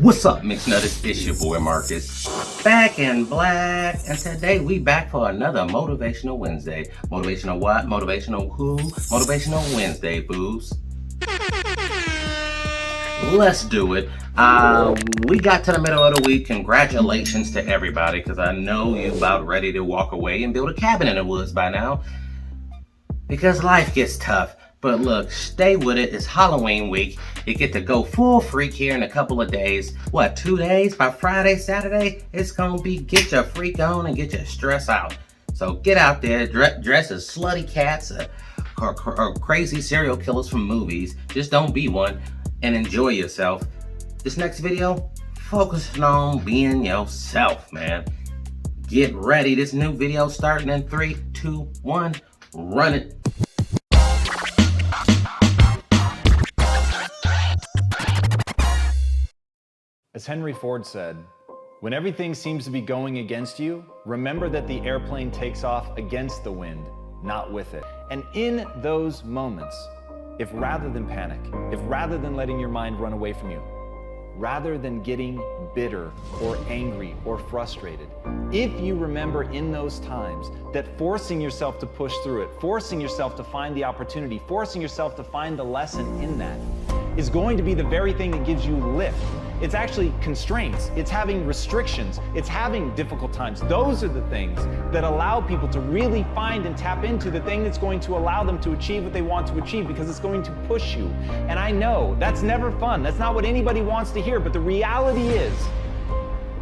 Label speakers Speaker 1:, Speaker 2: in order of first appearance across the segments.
Speaker 1: What's up, Mixed Nutters? It's your boy Marcus, back in black, and today we back for another Motivational Wednesday. Motivational what? Motivational who? Motivational Wednesday, booze. Let's do it. We got to the middle of the week. Congratulations to everybody, because I know you about ready to walk away and build a cabin in the woods by now, because life gets tough. But look, stay with it. It's Halloween week. You get to go full freak here in a couple of days. What, 2 days? By Friday, Saturday, it's gonna be get your freak on and get your stress out. So get out there, dress as slutty cats or crazy serial killers from movies. Just don't be one and enjoy yourself. This next video, focusing on being yourself, man. Get ready. This new video starting in 3, 2, 1. Run it.
Speaker 2: As Henry Ford said, when everything seems to be going against you, remember that the airplane takes off against the wind, not with it. And in those moments, if rather than panic, if rather than letting your mind run away from you, rather than getting bitter or angry or frustrated, if you remember in those times that forcing yourself to push through it, forcing yourself to find the opportunity, forcing yourself to find the lesson in that, is going to be the very thing that gives you lift. It's actually constraints, it's having restrictions, it's having difficult times. Those are the things that allow people to really find and tap into the thing that's going to allow them to achieve what they want to achieve, because it's going to push you. And I know that's never fun. That's not what anybody wants to hear. But the reality is,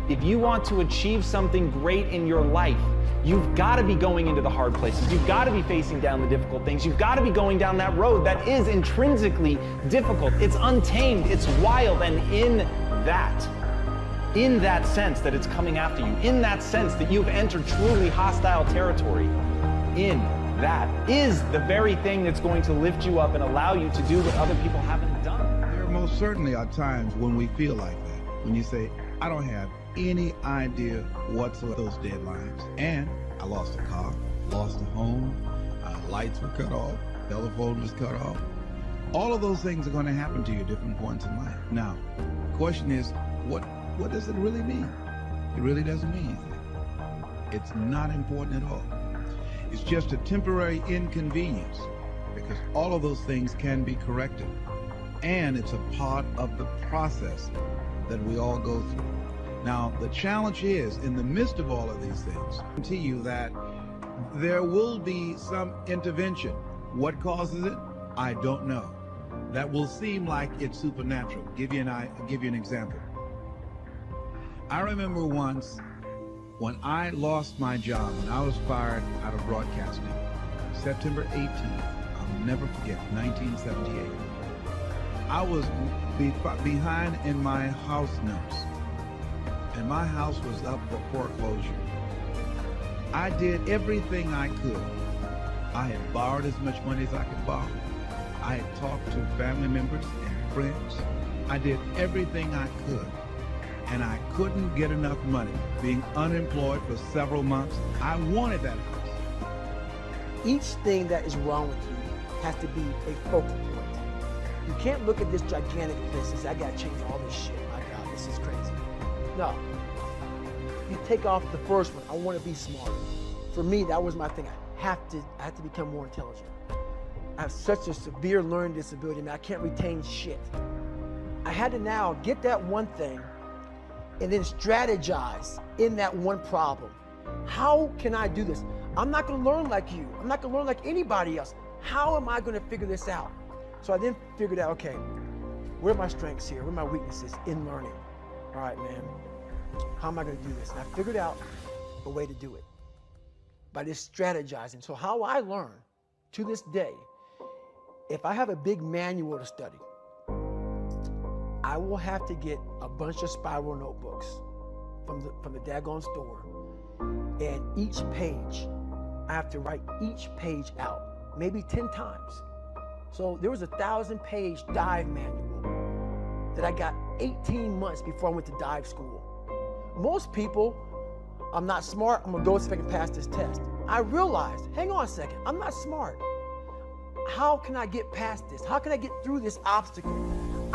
Speaker 2: if you want to achieve something great in your life, you've got to be going into the hard places. You've got to be facing down the difficult things. You've got to be going down that road that is intrinsically difficult. It's untamed, it's wild, and in that sense that it's coming after you, in that sense that you've entered truly hostile territory, in that is the very thing that's going to lift you up and allow you to do what other people haven't done.
Speaker 3: There most certainly are times when we feel like that, when you say, I don't have any idea what's those deadlines. And I lost a car, lost a home, lights were cut off, telephone was cut off. All of those things are going to happen to you at different points in life. Now, the question is, what does it really mean? It really doesn't mean anything. It's not important at all. It's just a temporary inconvenience, because all of those things can be corrected. And it's a part of the process that we all go through. Now, the challenge is, in the midst of all of these things, I guarantee you that there will be some intervention. What causes it? I don't know. That will seem like it's supernatural. I'll give you an example. I remember once when I lost my job, when I was fired out of broadcasting, September 18th, I'll never forget, 1978. I was behind in my house notes, and my house was up for foreclosure. I did everything I could. I had borrowed as much money as I could borrow. I had talked to family members and friends. I did everything I could, and I couldn't get enough money. Being unemployed for several months, I wanted that house.
Speaker 4: Each thing that is wrong with you has to be a focal point. You can't look at this gigantic list and say, I gotta change all this shit. My God, this is crazy. No. You take off the first one, I wanna be smart. For me, that was my thing. I have to become more intelligent. I have such a severe learning disability, man. I can't retain shit. I had to now get that one thing and then strategize in that one problem. How can I do this? I'm not gonna learn like you. I'm not gonna learn like anybody else. How am I gonna figure this out? So I then figured out, okay, where are my strengths here? Where are my weaknesses in learning? All right, man, how am I gonna do this? And I figured out a way to do it by just strategizing. So how I learn to this day, if I have a big manual to study, I will have to get a bunch of spiral notebooks from the daggone store, and each page, I have to write each page out, maybe 10 times. So there was a 1,000-page dive manual that I got 18 months before I went to dive school. Most people, I'm not smart, I'm gonna go see if I can pass this test. I realized, hang on a second, I'm not smart. How can I get past this? How can I get through this obstacle?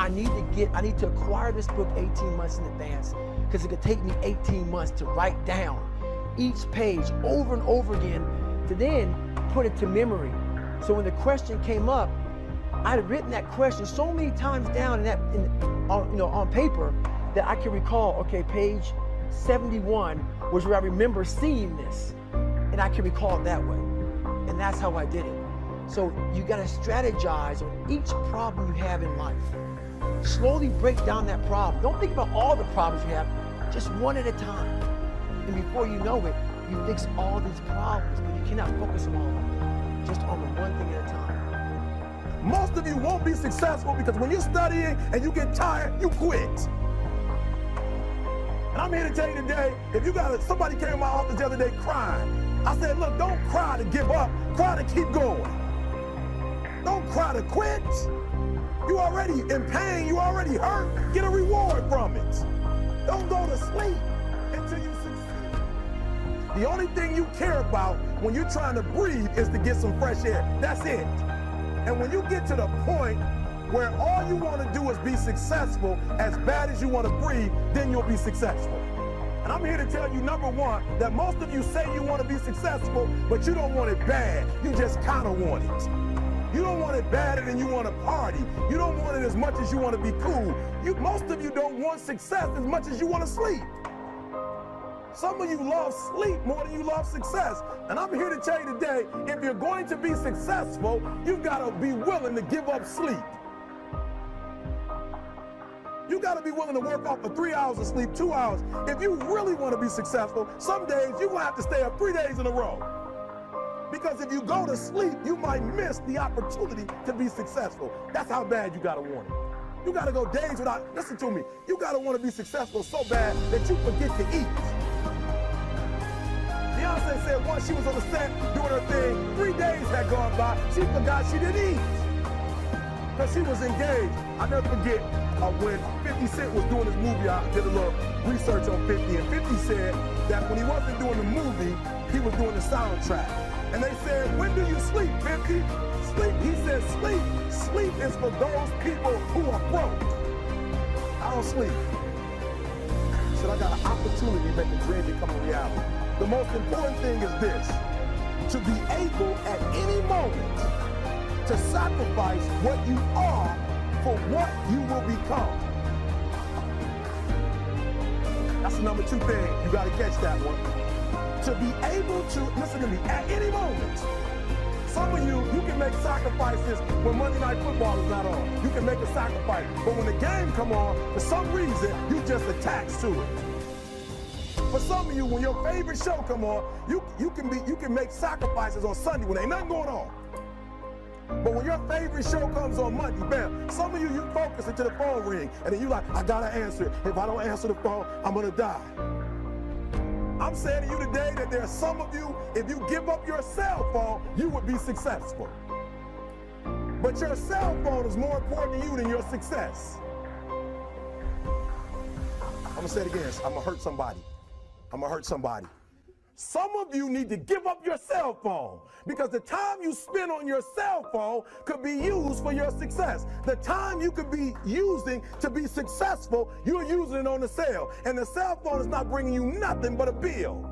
Speaker 4: I need to acquire this book 18 months in advance, because it could take me 18 months to write down each page over and over again, to then put it to memory. So when the question came up, I had written that question so many times down on paper that I can recall, okay, page 71 was where I remember seeing this, and I can recall it that way. And that's how I did it. So you gotta strategize on each problem you have in life. Slowly break down that problem. Don't think about all the problems you have, just one at a time. And before you know it, you fix all these problems, but you cannot focus on all of them, just on the one thing at a time.
Speaker 5: Most of you won't be successful because when you're studying and you get tired, you quit. And I'm here to tell you today, if you got somebody came to my office the other day crying, I said, look, don't cry to give up, cry to keep going. Don't cry to quit. You already in pain, you already hurt, get a reward from it. Don't go to sleep until you succeed. The only thing you care about when you're trying to breathe is to get some fresh air. That's it. And when you get to the point where all you want to do is be successful as bad as you want to breathe, then you'll be successful. And I'm here to tell you, number one, that most of you say you want to be successful, but you don't want it bad. You just kind of want it. You don't want it badder than you want to party. You don't want it as much as you want to be cool. Most of you don't want success as much as you want to sleep. Some of you love sleep more than you love success. And I'm here to tell you today, if you're going to be successful, you've got to be willing to give up sleep. You got to be willing to work off for 3 hours of sleep, 2 hours. If you really want to be successful, some days you're going to have to stay up 3 days in a row. Because if you go to sleep, you might miss the opportunity to be successful. That's how bad you got to want it. You got to go days without, listen to me, you got to want to be successful so bad that you forget to eat. Beyonce said once she was on the set doing her thing, 3 days had gone by, she forgot she didn't eat. Because she was engaged. I never forget when 50 Cent was doing his movie, I did a little research on 50, and 50 said that when he wasn't doing the movie, he was doing the soundtrack. And they said, when do you sleep, 50? Sleep. He said, sleep. Sleep is for those people who are broke. I don't sleep. He said, I got an opportunity to make a dream become a reality. The most important thing is this, to be able at any moment to sacrifice what you are for what you will become. That's the number 2 thing. You got to catch that one. To be able to, listen to me, at any moment. Some of you can make sacrifices when Monday Night Football is not on. You can make a sacrifice. But when the game come on, for some reason, you just attached to it. For some of you, when your favorite show come on, you can make sacrifices on Sunday when ain't nothing going on. But when your favorite show comes on Monday, bam, some of you focus until the phone ring, and then you like, I gotta answer it. If I don't answer the phone, I'm gonna die. I'm saying to you today that there are some of you, if you give up your cell phone, you would be successful. But your cell phone is more important to you than your success. I'm gonna say it again, I'm gonna hurt somebody. I'm gonna hurt somebody. Some of you need to give up your cell phone because the time you spend on your cell phone could be used for your success. The time you could be using to be successful, you're using it on the cell. And the cell phone is not bringing you nothing but a bill.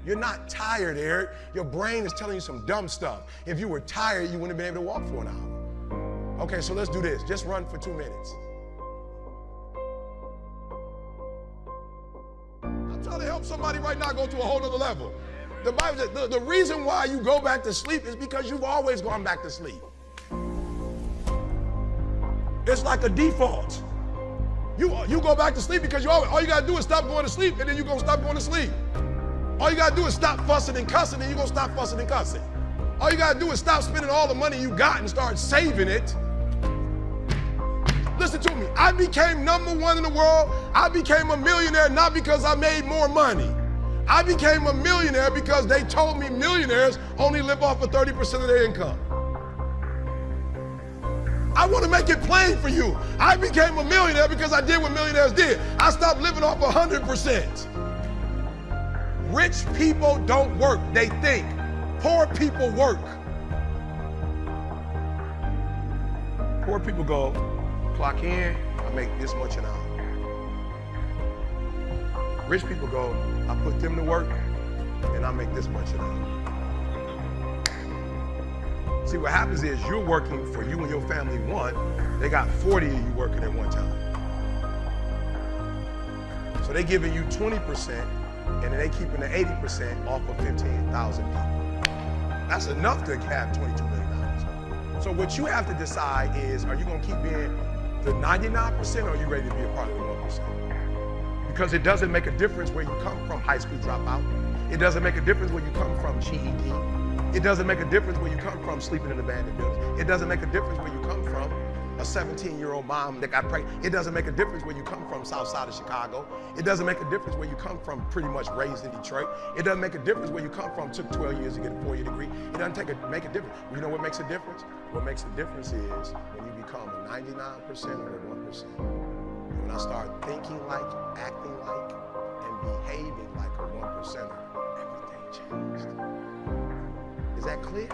Speaker 6: You're not tired, Eric. Your brain is telling you some dumb stuff. If you were tired, you wouldn't have been able to walk for an hour. Okay, so let's do this. Just run for 2 minutes. I'm trying to help somebody right now go to a whole other level. The Bible says the reason why you go back to sleep is because you've always gone back to sleep. It's like a default. You go back to sleep because all you gotta do is stop going to sleep, and then you're gonna stop going to sleep. All you gotta do is stop fussing and cussing, and you're gonna stop fussing and cussing. All you gotta do is stop spending all the money you got and start saving it. Listen to me, I became #1 in the world. I became a millionaire not because I made more money. I became a millionaire because they told me millionaires only live off of 30% of their income. I want to make it plain for you. I became a millionaire because I did what millionaires did. I stopped living off 100%. Rich people don't work, they think. Poor people work. Poor people go, clock in, I make this much an hour. Rich people go, I put them to work, and I make this much an hour. See, what happens is you're working for you and your family one, they got 40 of you working at one time. So they giving you 20%, and then they keeping the 80% off of 15,000 people. That's enough to have $22 million. So what you have to decide is, are you gonna keep being the 99% or are you ready to be a part of the 1%? Because it doesn't make a difference where you come from, high school dropout. It doesn't make a difference where you come from, GED. It doesn't make a difference where you come from, sleeping in abandoned buildings. It doesn't make a difference where you come from, a 17-year-old mom that got pregnant. It doesn't make a difference where you come from, south side of Chicago. It doesn't make a difference where you come from, pretty much raised in Detroit. It doesn't make a difference where you come from, took 12 years to get a 4-year degree. It doesn't make a difference. You know what makes a difference? What makes a difference is when you become a 99% or a 1%. When I start thinking like, acting like, and behaving like a 1%er, everything changed. Is that clear?